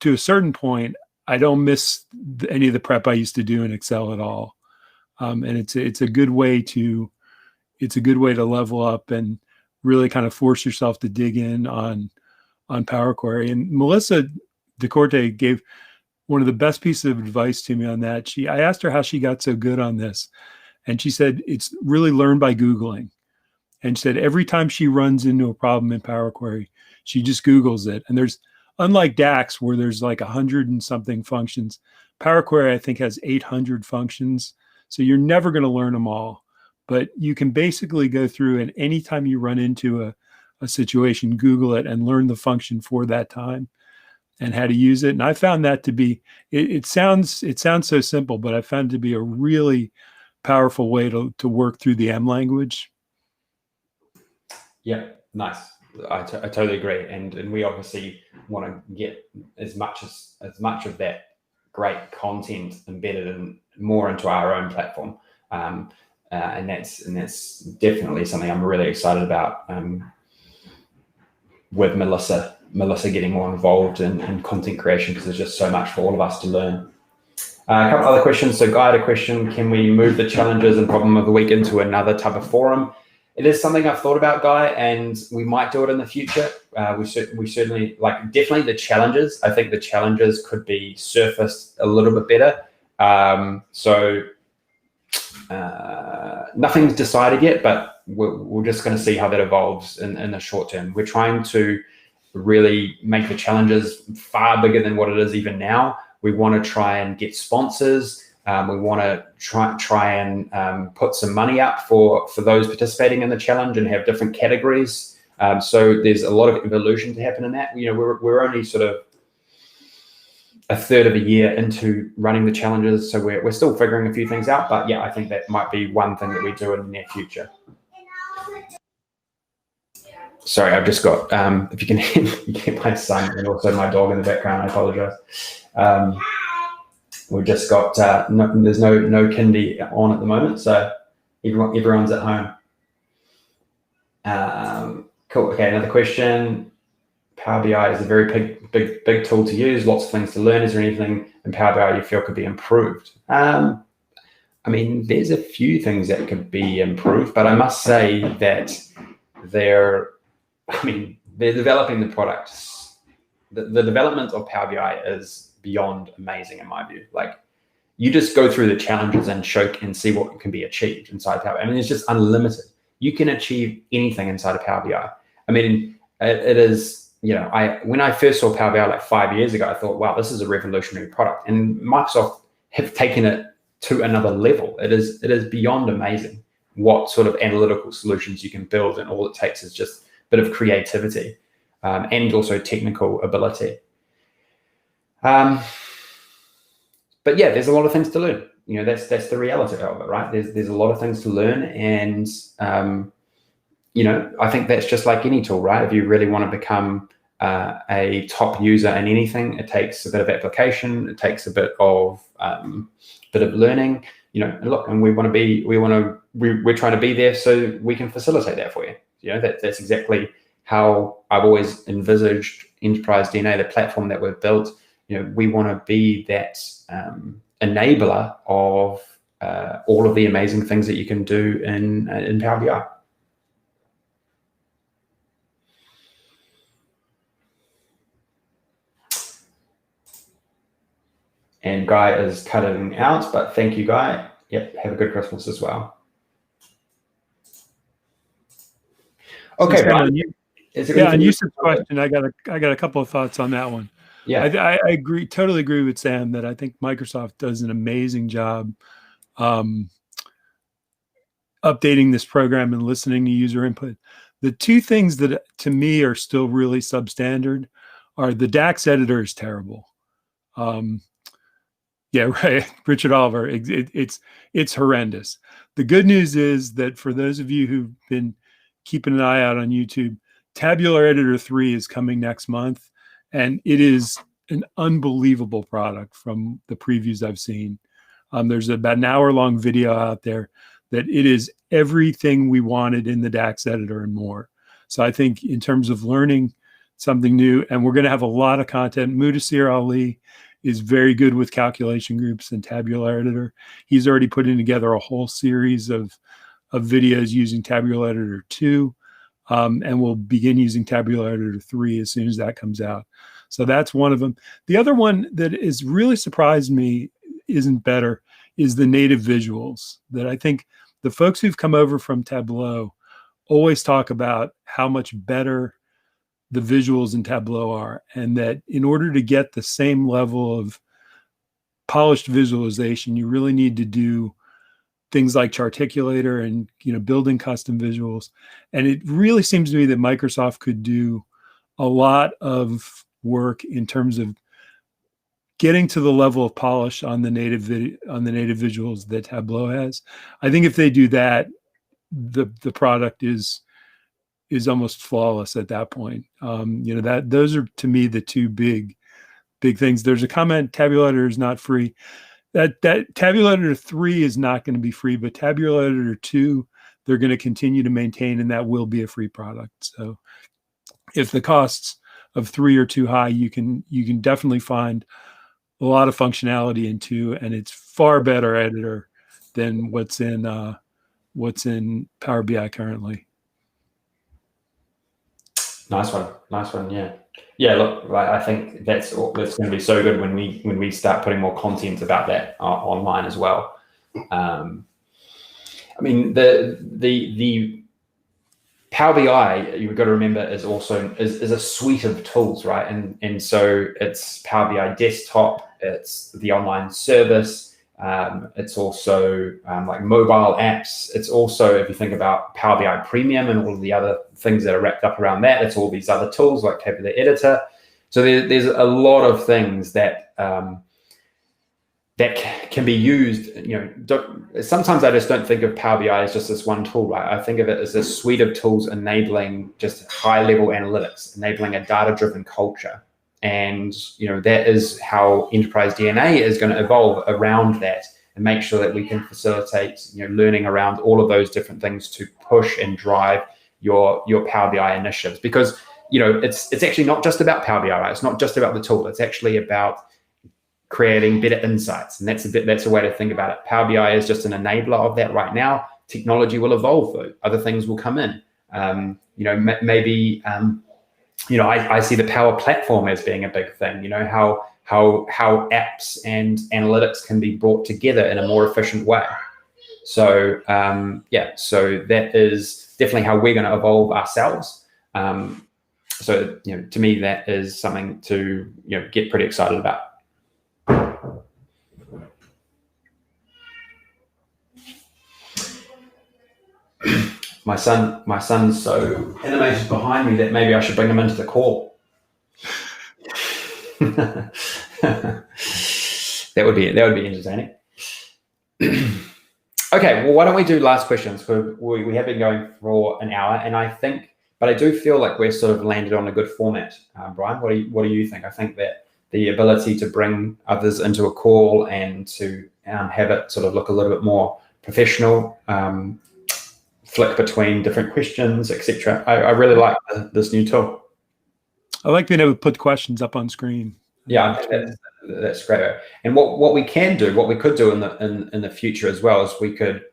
to a certain point, I don't miss any of the prep I used to do in Excel at all. And it's a good way to level up and really kind of force yourself to dig in on Power Query. And Melissa DeCorte gave one of the best pieces of advice to me on that. I asked her how she got so good on this, and she said it's really learned by Googling. And she said every time she runs into a problem in Power Query, she just Googles it. And there's, unlike DAX, where there's like 100 and something functions, Power Query, I think, has 800 functions. So you're never going to learn them all. But you can basically go through, and anytime you run into a situation, Google it and learn the function for that time and how to use it. And I found that to be, it sounds so simple, but I found it to be a really powerful way to work through the M language. Yeah, nice. I totally agree, and we obviously want to get as much of that great content embedded in more into our own platform, and that's definitely something I'm really excited about. With Melissa getting more involved in content creation, because there's just so much for all of us to learn. A couple other questions. So Guy had a question: can we move the challenges and problem of the week into another type of forum? It is something I've thought about, Guy, and we might do it in the future. We certainly, like, definitely the challenges. I think the challenges could be surfaced a little bit better. Nothing's decided yet, but we're just going to see how that evolves in the short term. We're trying to really make the challenges far bigger than what it is even now. We want to try and get sponsors. We want to try and put some money up for those participating in the challenge and have different categories. So there's a lot of evolution to happen in that. You know, we're only sort of a third of a year into running the challenges, so we're still figuring a few things out. But yeah, I think that might be one thing that we do in the near future. Sorry, I've just got, if you can hear my son and also my dog in the background, I apologize. We've just got, there's no kindy on at the moment, so everyone's at home. Cool, okay, another question. Power BI is a very big tool to use, lots of things to learn. Is there anything in Power BI you feel could be improved? I mean, there's a few things that could be improved, but I must say that they're developing the products. The development of Power BI is beyond amazing in my view. Like, you just go through the challenges and see what can be achieved inside Power BI. I mean, it's just unlimited. You can achieve anything inside of Power BI. I mean, it is, you know, when I first saw Power BI like 5 years ago, I thought, wow, this is a revolutionary product. And Microsoft have taken it to another level. It is beyond amazing what sort of analytical solutions you can build, and all it takes is just a bit of creativity and also technical ability. But yeah, there's a lot of things to learn. You know, that's the reality of it, right? There's a lot of things to learn, and you know, I think that's just like any tool, right? If you really want to become a top user in anything, it takes a bit of application, it takes a bit of learning. You know, and look, and we're trying to be there so we can facilitate that for you. You know, that's exactly how I've always envisaged Enterprise DNA, the platform that we've built. You know, we want to be that enabler of all of the amazing things that you can do in Power BI. And Guy is cutting out, but thank you, Guy. Yep, have a good Christmas as well. Okay, on Yusuf's question, I got a couple of thoughts on that one. Yeah, I totally agree with Sam that I think Microsoft does an amazing job updating this program and listening to user input. The two things that to me are still really substandard are the DAX editor is terrible. Yeah, right, Richard Oliver. It's horrendous. The good news is that for those of you who've been keeping an eye out on YouTube, Tabular Editor 3 is coming next month, and it is an unbelievable product from the previews I've seen. There's about an hour-long video out there that it is everything we wanted in the DAX editor and more. So I think in terms of learning something new, and we're going to have a lot of content. Mudasir Ali is very good with calculation groups and Tabular Editor. He's already putting together a whole series of videos using Tabular Editor 2, and we'll begin using Tabular Editor 3 as soon as that comes out. So that's one of them. The other one that has really surprised me isn't better is the native visuals, that I think the folks who've come over from Tableau always talk about how much better the visuals in Tableau are, and that in order to get the same level of polished visualization, you really need to do things like Charticulator and, building custom visuals. And it really seems to me that Microsoft could do a lot of work in terms of getting to the level of polish on the native visuals that Tableau has. I think if they do that, the product is almost flawless at that point. Those are, to me, the two big things. There's a comment, Tabulator is not free. That Tabulator 3 is not going to be free, but Tabulator 2, they're going to continue to maintain, and that will be a free product. So if the costs of 3 are too high, you can definitely find a lot of functionality in 2, and it's far better editor than what's in Power BI currently. Nice one. Yeah. Look, I think that's going to be so good when we start putting more content about that online as well. I mean, the Power BI, you've got to remember, is also is a suite of tools, right? And so it's Power BI desktop, it's the online service. It's also like mobile apps. It's also, if you think about Power BI Premium and all of the other things that are wrapped up around that, it's all these other tools like Tabular Editor. So there's a lot of things that that can be used. Sometimes I just don't think of Power BI as just this one tool, right? I think of it as a suite of tools enabling just high-level analytics, enabling a data-driven culture. And that is how enterprise DNA is going to evolve around that, and make sure that we can facilitate learning around all of those different things to push and drive your Power BI initiatives. Because it's actually not just about Power BI, right? It's not just about the tool. It's actually about creating better insights, and that's a way to think about it. Power BI is just an enabler of that right now. Technology will evolve though. Other things will come in. Maybe. I see the Power Platform as being a big thing. How apps and analytics can be brought together in a more efficient way. So so that is definitely how we're going to evolve ourselves. So to me, that is something to get pretty excited about. My son's so animated behind me that maybe I should bring him into the call. That would be entertaining. Okay, well, why don't we do last questions? We have been going for an hour, and I do feel like we're sort of landed on a good format. Brian, what do you think? I think that the ability to bring others into a call and to have it sort of look a little bit more professional, flick between different questions, etc. I really like this new tool. I like being able to put questions up on screen. Yeah, that's great. And what we could do in the future as well is we could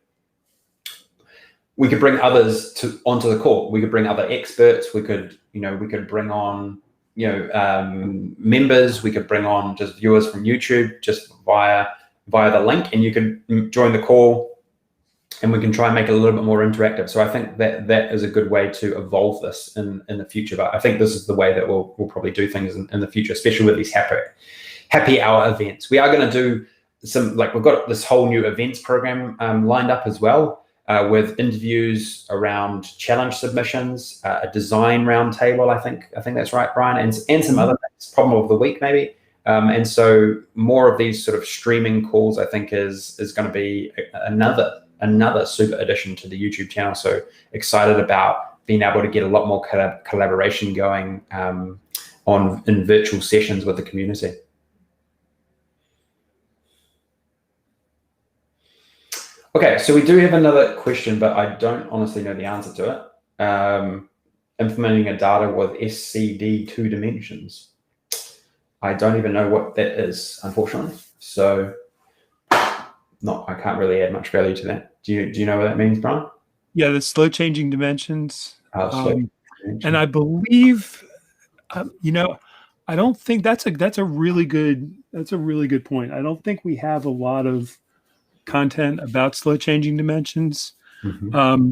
bring others onto the call. We could bring other experts. We could bring on members. We could bring on just viewers from YouTube just via the link, and you can join the call, and we can try and make it a little bit more interactive. So I think that is a good way to evolve this in the future. But I think this is the way that we'll probably do things in the future, especially with these happy hour events. We are going to do we've got this whole new events program lined up as well, with interviews around challenge submissions, a design roundtable. I think that's right, Brian, and some other things, problem of the week maybe. And so more of these sort of streaming calls, I think, is going to be another super addition to the YouTube channel. So excited about being able to get a lot more collaboration going in virtual sessions with the community. Okay, so we do have another question, but I don't honestly know the answer to it. Implementing a data with SCD 2 dimensions. I don't even know what that is, unfortunately. So I can't really add much value to that. Do you know what that means, Brian? Yeah, the slow changing dimensions. And I believe, I don't think that's a really good point. I don't think we have a lot of content about slow changing dimensions. Mm-hmm.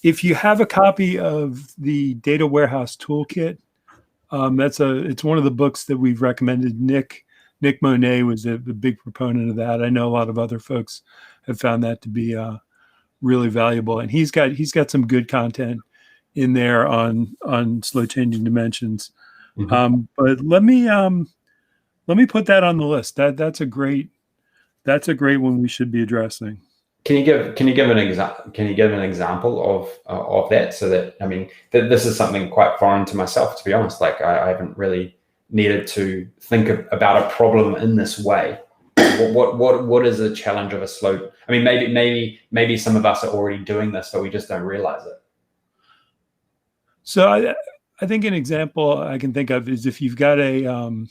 If you have a copy of the Data Warehouse Toolkit, it's one of the books that we've recommended. Nick Monet was a big proponent of that. I know a lot of other folks have found that to be really valuable, and he's got some good content in there on slow changing dimensions. Mm-hmm. But let me put that on the list. That's a great one we should be addressing. Can you give an example of that? So that, I mean, this is something quite foreign to myself, to be honest. Like I haven't really needed to think about a problem in this way. What is the challenge of a slow? I mean, maybe some of us are already doing this, but we just don't realize it. So I think an example I can think of is if you've got a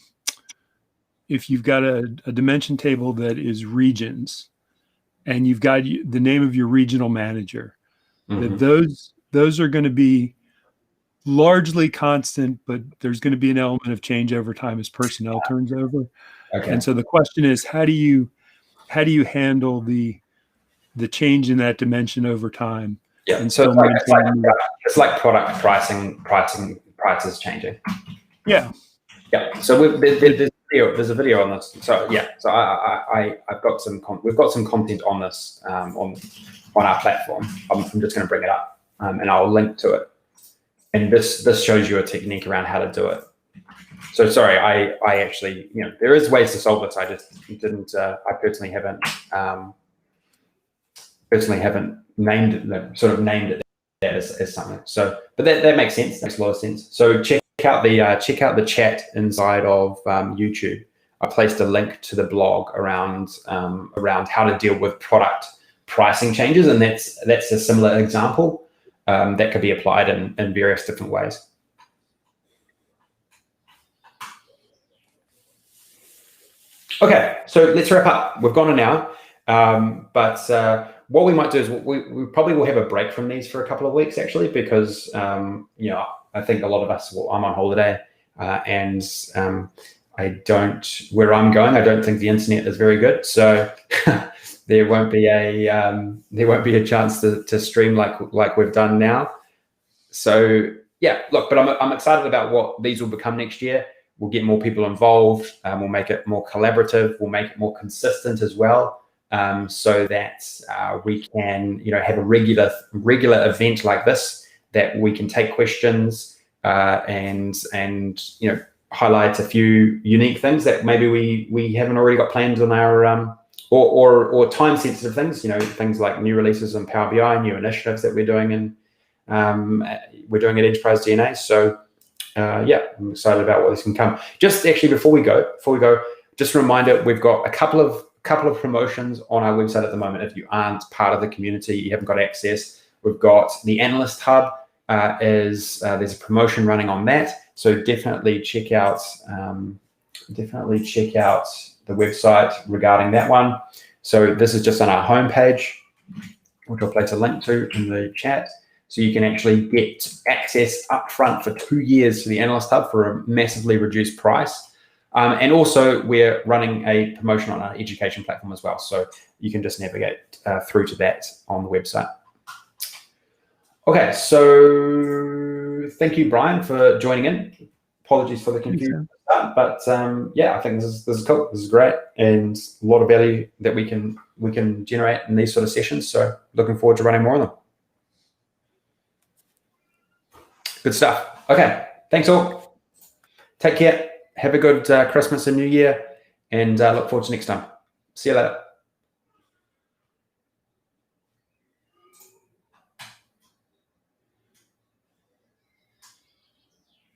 dimension table that is regions, and you've got the name of your regional manager, Mm-hmm. that those are going to be largely constant, but there's going to be an element of change over time as personnel turns over. Okay. And so the question is, how do you handle the change in that dimension over time? Yeah. And so it's like product prices changing. Yeah. Yeah. So there's a video on this. So yeah. So we've got some content on this on our platform. I'm just going to bring it up and I'll link to it. And this shows you a technique around how to do it. So sorry, I actually, there is ways to solve this. I just didn't. I personally haven't named it that as something. So, but that makes sense. Makes a lot of sense. So check out the chat inside of YouTube. I placed a link to the blog around how to deal with product pricing changes, and that's a similar example that could be applied in various different ways. Okay, so let's wrap up. We've gone an hour, but what we might do is we probably will have a break from these for a couple of weeks, actually, because I think a lot of us. Well, I'm on holiday, and where I'm going, I don't think the internet is very good, so there won't be a chance to stream like we've done now. So yeah, look, but I'm excited about what these will become next year. We'll get more people involved. We'll make it more collaborative. We'll make it more consistent as well, so that we can, have a regular event like this that we can take questions and highlight a few unique things that maybe we haven't already got planned on our or time sensitive things. Things like new releases in Power BI, new initiatives that we're doing at Enterprise DNA. So. Yeah, I'm excited about what this can come. Just actually before we go, just a reminder, we've got a couple of promotions on our website at the moment. If you aren't part of the community, you haven't got access, we've got the Analyst Hub. There's a promotion running on that. So definitely check out the website regarding that one. So this is just on our homepage, which I'll place a link to in the chat. So you can actually get access up front for 2 years to the Analyst Hub for a massively reduced price. And also we're running a promotion on our education platform as well. So you can just navigate through to that on the website. Okay, so thank you, Brian, for joining in. Apologies for the confusion. But yeah, I think this is cool. This is great, and a lot of value that we can generate in these sort of sessions. So looking forward to running more of them. Good stuff. Okay, thanks all. Take care. Have a good Christmas and New Year, and look forward to next time. See you later.